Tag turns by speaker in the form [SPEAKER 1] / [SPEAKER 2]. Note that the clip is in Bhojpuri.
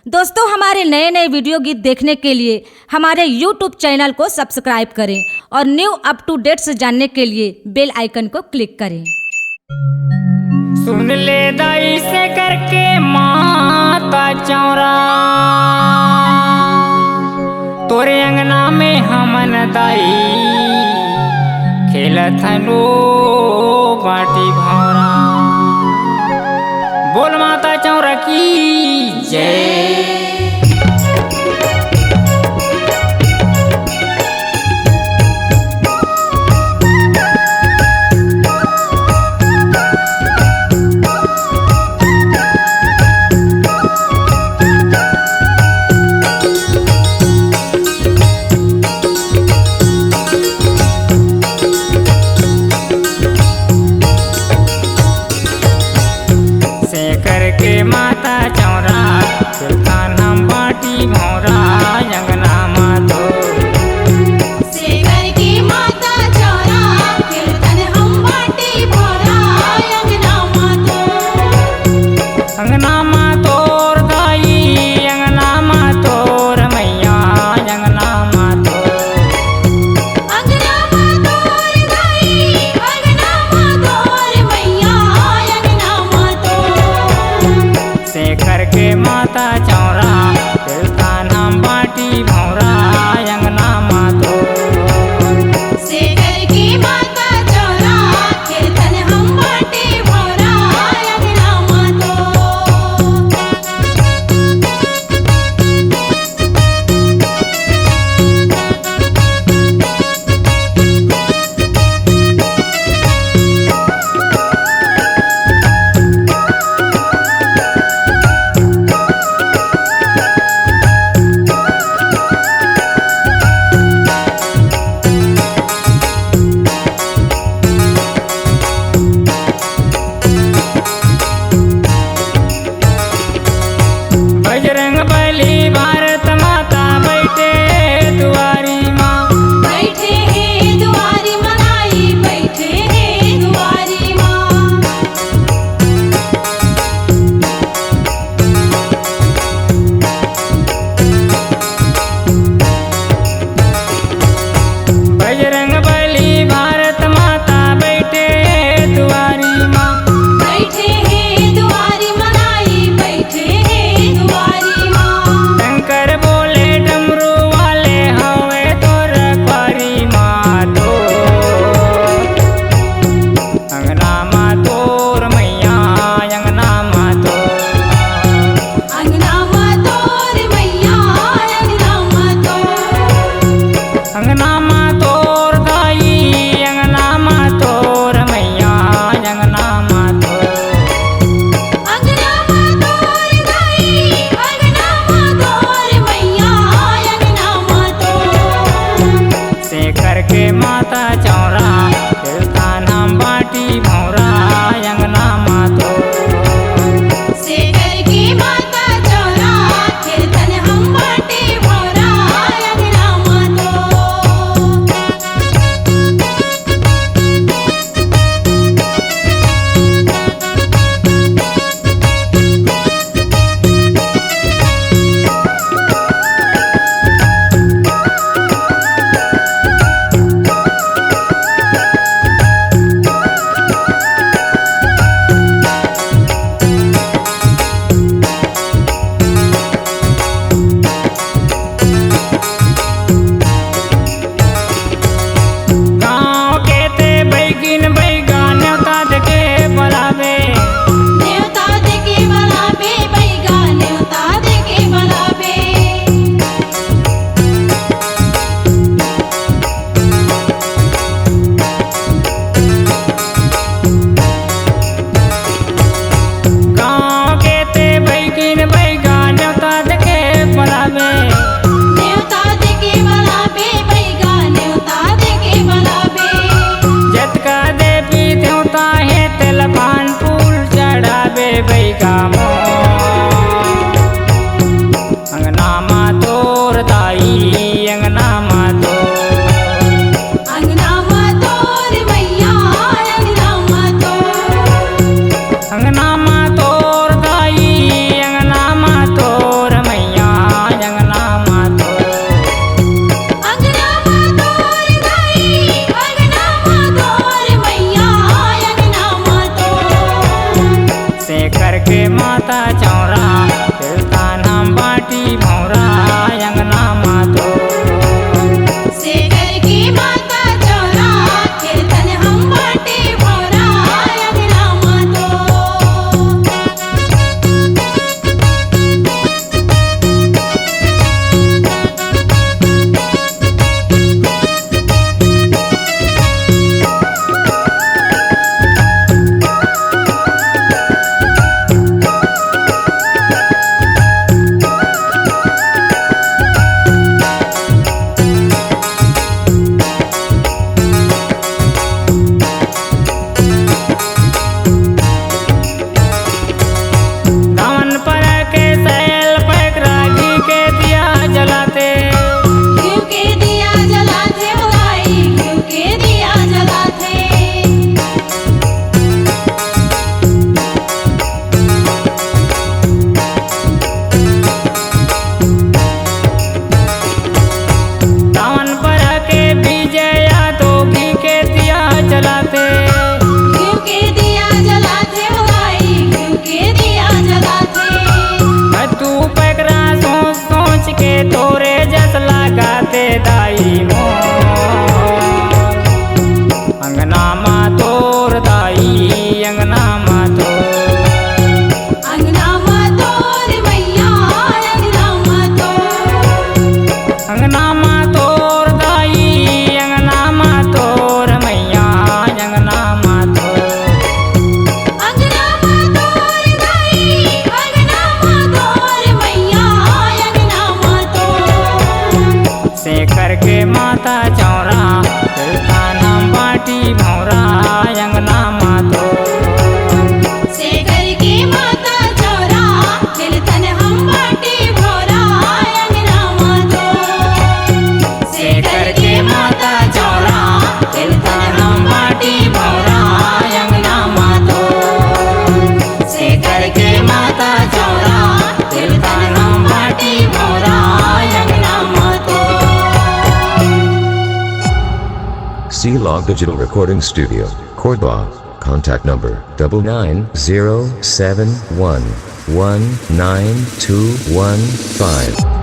[SPEAKER 1] दोस्तों, हमारे नए नए वीडियो गीत देखने के लिए हमारे YouTube चैनल को सब्सक्राइब करें और न्यू अप टू डेट से जानने के लिए बेल आइकन को क्लिक करें।
[SPEAKER 2] सुन ले दाई से करके माता चौरा, तोरे अंगना में हमन दाई खेलत हनो बाटी भौरा। बोल माता चौरा की जय। माता चौरा सुल्तान हम बाटी भौरा अंगना मातो
[SPEAKER 3] से करके माता चौरा कीर्तन हम बाटी भौरा अंगना मातो।
[SPEAKER 2] अंगना मातोर दाई अंगना मातोर मैया अंगना मातो।
[SPEAKER 3] अंगना मातोर दाई अंगना मातोर मैया अंगना मातो।
[SPEAKER 2] से करके माता चौरा सुल्तान हम बाटी भौरा अंगना मातो।
[SPEAKER 3] से करके माता चौरा कीर्तन हम बाटी भौरा अंगना मातो। बजरंग बली भारत माता बैठे दुआरी माँ। बैठे हैं दुआरी मनाई बैठे हैं दुआरी माँ।
[SPEAKER 2] बजरंग बली भारत माता बैठे दुआरी माँ।
[SPEAKER 3] बैठे हैं दुआरी मनाई बैठे हैं दुआरी माँ।
[SPEAKER 2] Shankar
[SPEAKER 4] C Log Digital Recording Studio, Cordoba. Contact number 99071192115.